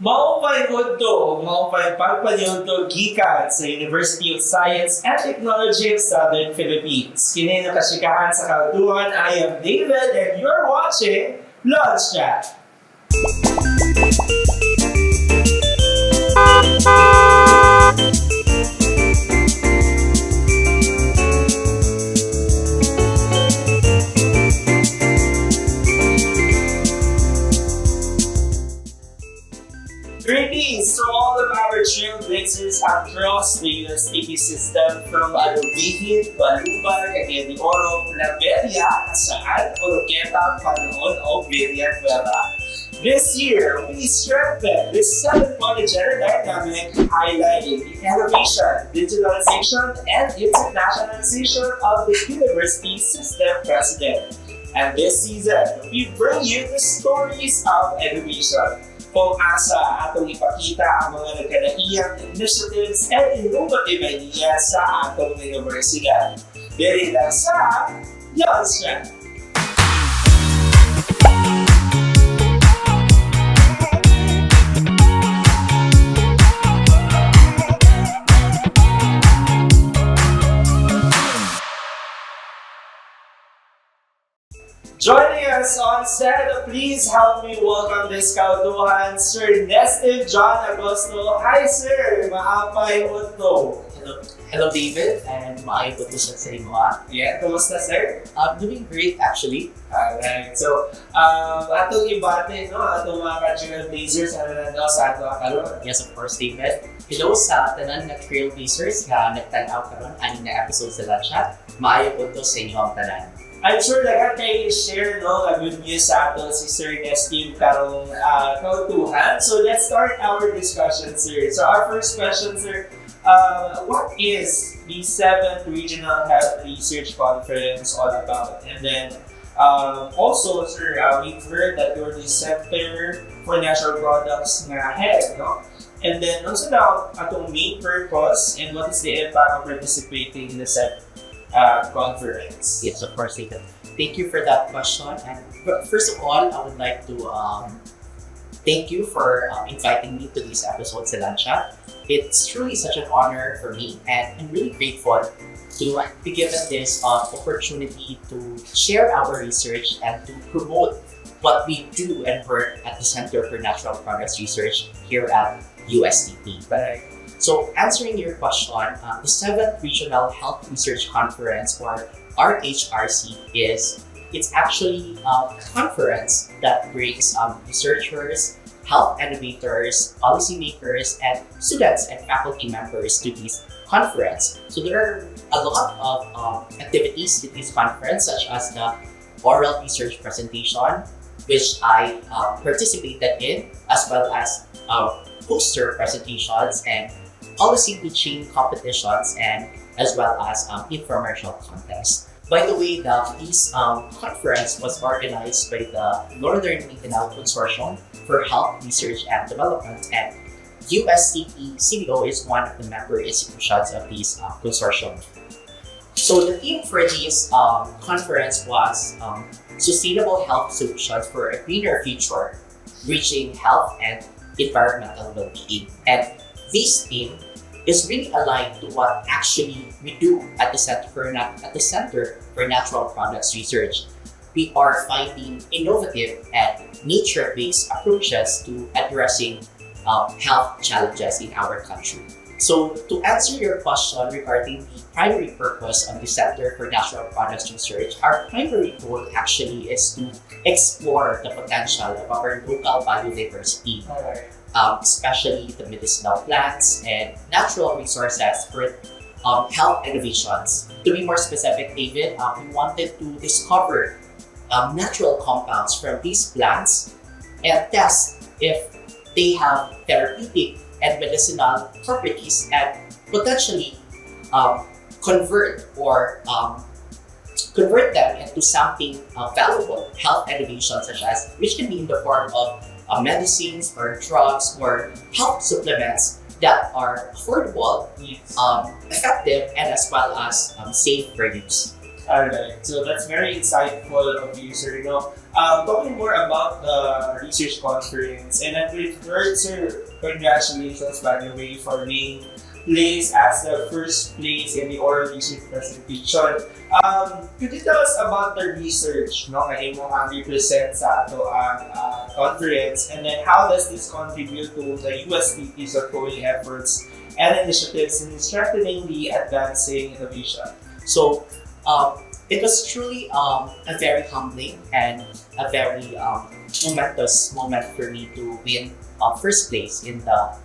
Maupay pagpanyunto gikan sa University of Science and Technology of Southern Philippines. Kini nakasikahan sa kautuhan, I am David and you're watching Launch Chat. Greetings to all of our trailblazers across the USTP system from Alubihit, Balubag, Cagayan de Oro, Claveria, Asaan, Oroqueta, Panaon, o Villa Nueva. This year, we strengthen this 7-point agenda dynamic highlighting the innovation, digitalization, and internationalization of the university system president. And this season, we bring you the stories of innovation. Kung asa atong ipakita ang mga nagkanaiyang initiatives and innovative ideas sa atong universidad. Diri lang sa Yonsha! Joining us on set, please help me welcome this kautuhan, Sir Nestive John Agosto. Hi sir, maapay utto. Hello David, and maayong po sa inyo. Yeah, kumusta sir? I'm doing great actually. Alright, so atong ibate, no? Atong mga trailblazers na nandito sa ato karon. Yes, of course David. Hello sa tanan na trailblazers nga nagtanaw karon ani na episode sa Launch Chat. Maayong po sa inyo ang tanan. I'm sure lahat kayo share no, good news sa ato si Sir Nestive karong kautuhan. So let's start our discussion, sir. So our first question, sir, what is the 7th Regional Health Research Conference all about? And then also, sir, we've heard that you're the Center for Natural Products nga head, no? And then also now, atong main purpose and what is the impact of participating in the 7th conference? Yes, of course David. Thank you for that question. And first of all, I would like to thank you for inviting me to this episode sa Launch Chat. It's truly such an honor for me, and I'm really grateful to be given this opportunity to share our research and to promote what we do and work at the Center for Natural Products Research here at USTP. Right. So answering your question, the 7th Regional Health Research Conference, or RHRC, it's actually a conference that brings researchers, health innovators, policymakers, and students and faculty members to this conference. So there are a lot of activities at this conference, such as the oral research presentation, which I participated in, as well as poster presentations and policy pitching competitions, and as well as infomercial contests. By the way, this conference was organized by the Northern Mindanao Consortium for Health Research and Development, and USTP CBO is one of the member institutions of this consortium. So the theme for this conference was Sustainable Health Solutions for a Greener Future, Reaching Health and Environmental Well-being. And this theme is really aligned to what actually we do at the Center for Natural Products Research. We are finding innovative and nature-based approaches to addressing health challenges in our country. So to answer your question regarding the primary purpose of the Center for Natural Products Research, our primary goal actually is to explore the potential of our local biodiversity, especially the medicinal plants and natural resources for health innovations. To be more specific, David, we wanted to discover natural compounds from these plants and test if they have therapeutic and medicinal properties, and potentially convert them into something valuable health innovation, such as which can be in the form of medicines or drugs or health supplements that are affordable, effective, and as well as safe for use. Alright, so that's very insightful of you, sir. Talking more about the research conference, and then we've heard, sir, congratulations by the way for being placed as the first place in the oral research presentation. Could you tell us about the research na imo ang represent sa ato ang conference, and then how does this contribute to the USDP's ongoing efforts and initiatives in strengthening the advancing innovation? So, it was truly a very humbling and a very momentous moment for me to win first place in the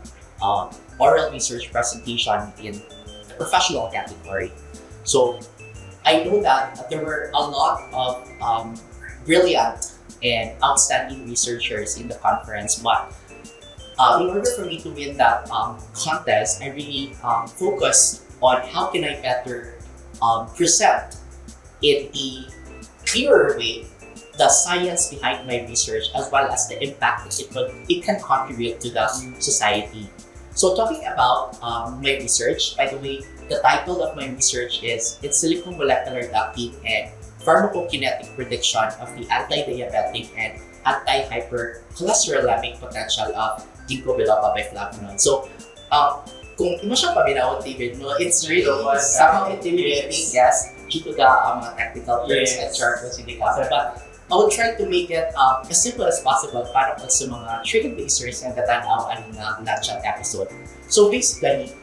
oral research presentation in the professional category. So, I know that there were a lot of brilliant and outstanding researchers in the conference, but in order for me to win that contest, I really focused on how can I better present in a clearer way the science behind my research, as well as the impact that it can contribute to the society. So talking about my research, by the way, the title of my research is In Silico Molecular Ducting and Pharmacokinetic Prediction of the Anti-Diabetic and Anti-Hypercholesterolemic Potential of Ginkgo biloba by flavonoid. So, kung imo siya paminawon, David, no, it's really somehow intimidating, yes, due to the mga technical terms and jargon hindi ka. But I will try to make it as simple as possible para po sa mga trigger basers na katanawan ng chat episode. So basically,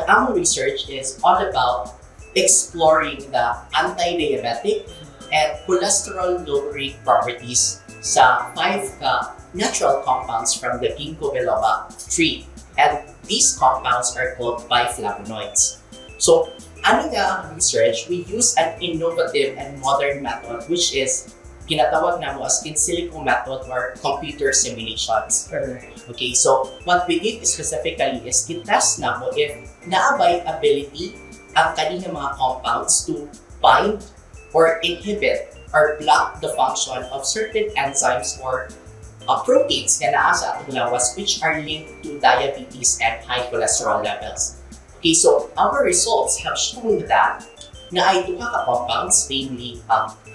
our research is all about exploring the anti-diabetic and cholesterol-lowering properties sa 5 natural compounds from the Ginkgo biloba tree. And these compounds are called biflavonoids. So, ano nga ang research? We use an innovative and modern method which is ginatawag na mo as in silico method or computer simulations. Okay, so what we did specifically is i-test na mo if naabay ability ang kanilang mga compounds to bind or inhibit or block the function of certain enzymes or proteins na naa sa atong lawas which are linked to diabetes and high cholesterol levels. Okay, so our results have shown that na ay duha ka compounds, namely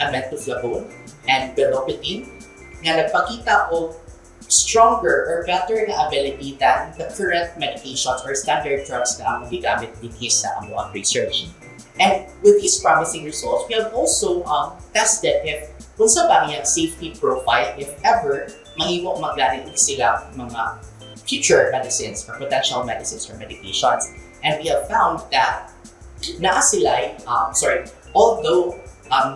amethoflavone and belopidine, nga nagpakita o stronger or better na ability than the current medications or standard drugs na ang gigamit din sa among research. And with these promising results, we have also tested if unsa ba iyang safety profile if ever mahimo maglanit sila mga future medicines or potential medicines or medications. And we have found that naa sila, although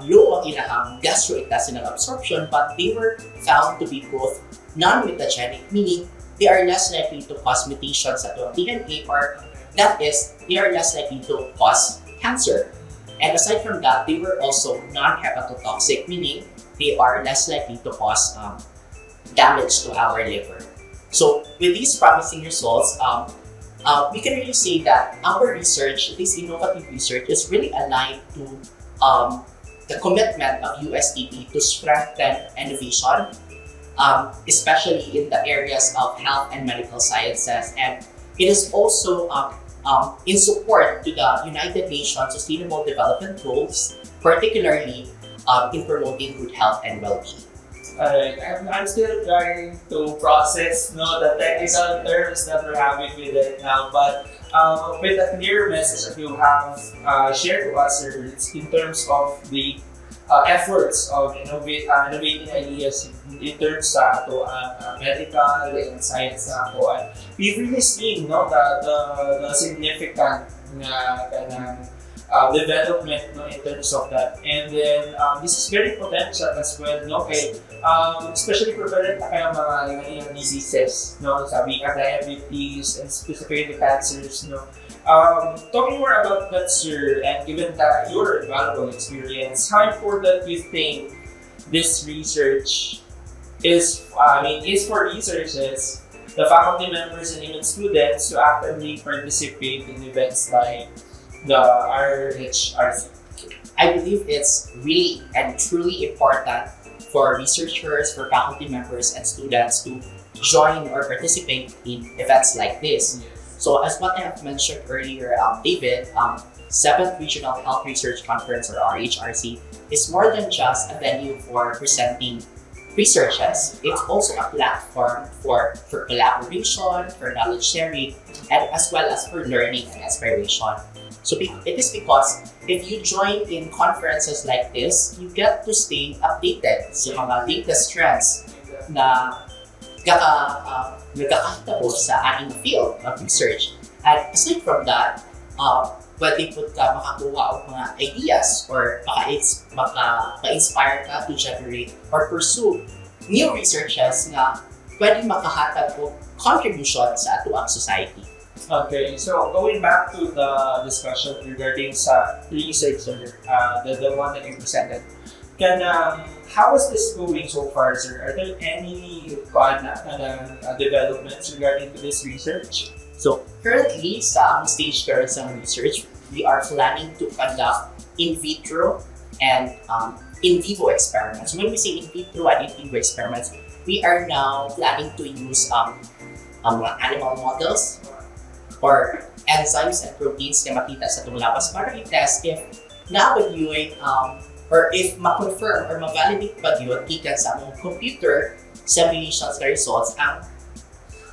low ang ilang gastrointestinal absorption, but they were found to be both non-mutagenic, meaning they are less likely to cause mutations sa DNA, or that is, they are less likely to cause cancer. And aside from that, they were also non-hepatotoxic, meaning they are less likely to cause damage to our liver. So with these promising results, we can really say that our research, this innovative research, is really aligned to the commitment of USDP to strengthen innovation, especially in the areas of health and medical sciences. And it is also in support to the United Nations Sustainable Development Goals, particularly in promoting good health and well-being. I'm still trying to process the technical terms that we're having with it now, but with the clear message that you have shared to us, sir, it's in terms of the efforts of innovating ideas in terms sa medical and science na ako. We've really seen the significant development in terms of that, and then this is very potential as well, especially prevalent na kaya mga diseases, sabi ka diabetes and specifically cancers, talking more about that, sir, and given that your valuable experience, how important do you think this research is for researchers, the faculty members and even students to actively participate in events like the RHRC? I believe it's really and truly important for researchers, for faculty members, and students to join or participate in events like this. So as what I have mentioned earlier, David, 7th Regional Health Research Conference, or RHRC, is more than just a venue for presenting researches. It's also a platform for collaboration, for knowledge sharing, and as well as for learning and inspiration. So it is because if you join in conferences like this, you get to stay updated sa mga latest trends na nagkakahitabo sa ating field of research. And aside from that, pwede po ka makakuha ng mga ideas or maka-inspire ka to generate or pursue new researches na pwede makahatag po contribution sa ato ang society. Okay, so going back to the discussion regarding sa research, the one that you presented, how is this going so far, sir? Are there any developments regarding to this research? So currently sa stage current sa research, we are planning to conduct in vitro and in vivo experiments. When we say in vitro and in vivo experiments, we are now planning to use animal models or enzymes and proteins na makita sa itong labas para i-test if na-evaluate or if ma-confirm or ma-validate ba yun gikan sa among computer simulations na results ang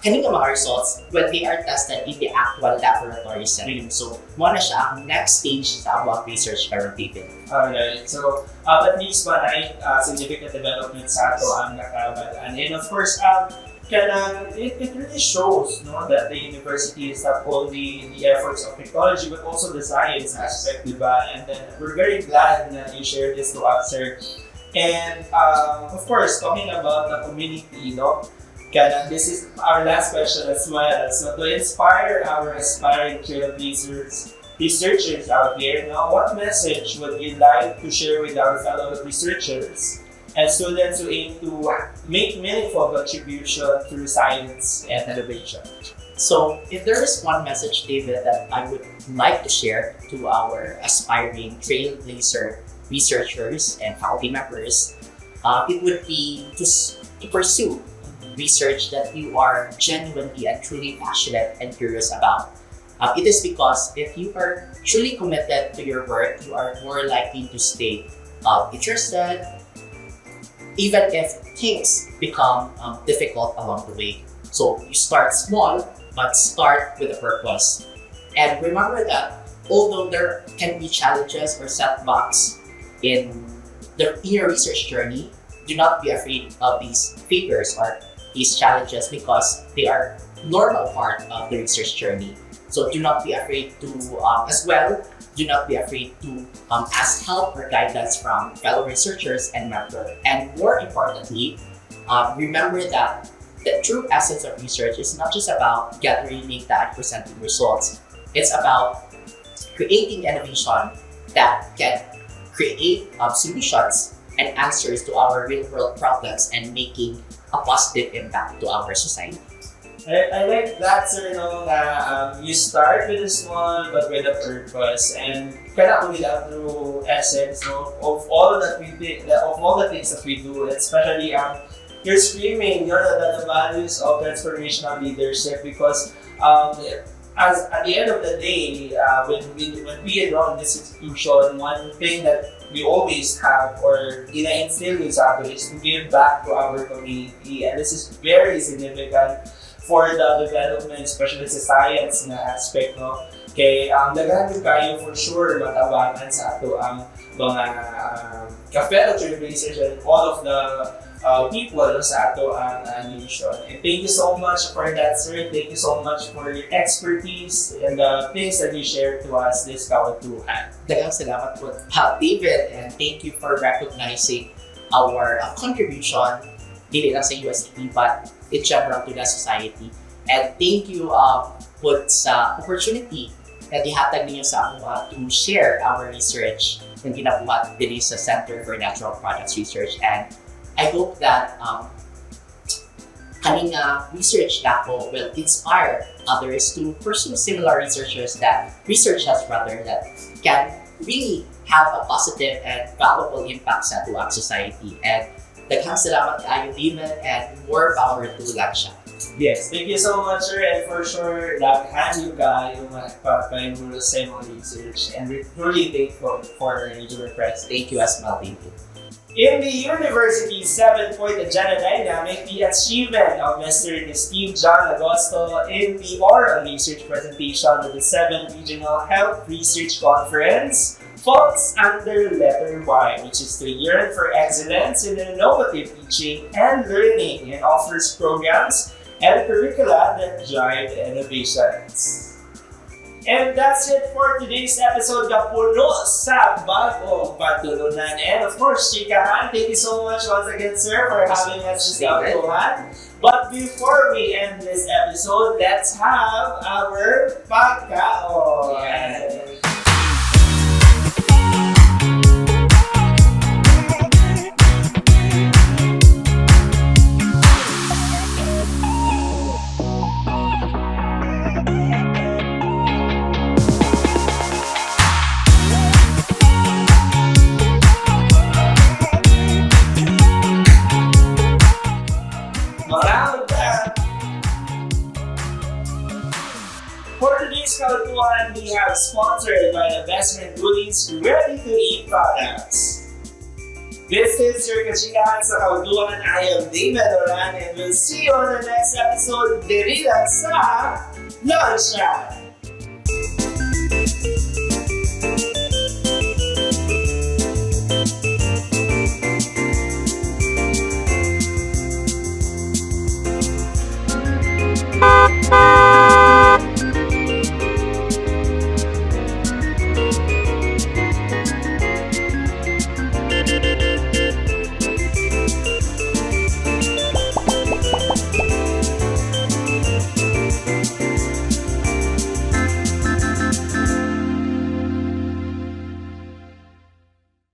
kaning mga results when they are tested in the actual laboratory setting. So, muna siya ang next stage sa our research currently. Alright, so at least ay significant development sa ato ang nakabadaan. And of course, it really shows that the university is not only the efforts of technology but also the science aspect, diba? And then we're very glad that you shared this to us, sir. And of course, talking about the community, this is our last question as well. So to inspire our aspiring researchers out there, what message would you like to share with our fellow researchers and students who aim to make meaningful contribution through science and innovation? So if there is one message, David, that I would like to share to our aspiring trailblazer researchers and faculty members, it would be to pursue research that you are genuinely and truly passionate and curious about. It is because if you are truly committed to your work, you are more likely to stay interested, even if things become difficult along the way. So you start small, but start with a purpose. And remember that although there can be challenges or setbacks in your research journey, do not be afraid of these failures or these challenges because they are normal part of the research journey. So do not be afraid to, do not be afraid to ask help or guidance from fellow researchers and mentors. And more importantly, remember that the true essence of research is not just about gathering data and presenting results. It's about creating innovation that can create solutions and answers to our real-world problems and making a positive impact to our society. I like that, sir, you start with a small but with a purpose, and only that through essence of all that we did, of all the things that we do, especially you're screaming the values of transformational leadership because as at the end of the day, when we enroll in this institution, one thing that we always have or ina-instill sa atin is to give back to our community, and this is very significant for the development, especially sa science na aspect, kay daghan kayo for sure matabangan sa ato ang mga ka-fellow trailblazers and all of the people sa ato ang nation. And thank you so much for that, sir. Thank you so much for your expertise and the things that you shared to us this kautuhan. Daghang salamat po, David, and thank you for recognizing our contribution dili lang sa UST but in general to the society. And thank you po sa opportunity na dihatag ninyo sa ako to share our research na ginabuhat dili sa Center for Natural Products Research. And I hope that kaning research na po will inspire others to pursue similar researches that can really have a positive and valuable impact sa ato ang society. And daghang salamat kaayo, David, and more power to Lansha. Yes, thank you so much, sir. And for sure, daghan yung kayo mapapayulo sa mga research. And we're truly thankful for your request. Thank you as well. Thank you. In the university's 7-point agenda dynamic, the achievement of Mr. Steve John Agosto in the oral research presentation of the 7th Regional Health Research Conference falls under letter Y, which is to yearn for excellence in innovative teaching and learning and offers programs and curricula that drive innovations. And that's it for today's episode na puno sa bagong patulunan. And of course, Chikahan, thank you so much once again, sir, for having us this afternoon. But before we end this episode, let's have our pagkaon. Yeah. For today's Kautuan, we have sponsored by Investment Goodies Ready-to-Eat Products. This is your Kachikahan sa Kautuan. I am David Oran and we'll see you on the next episode dito sa Lunchtime.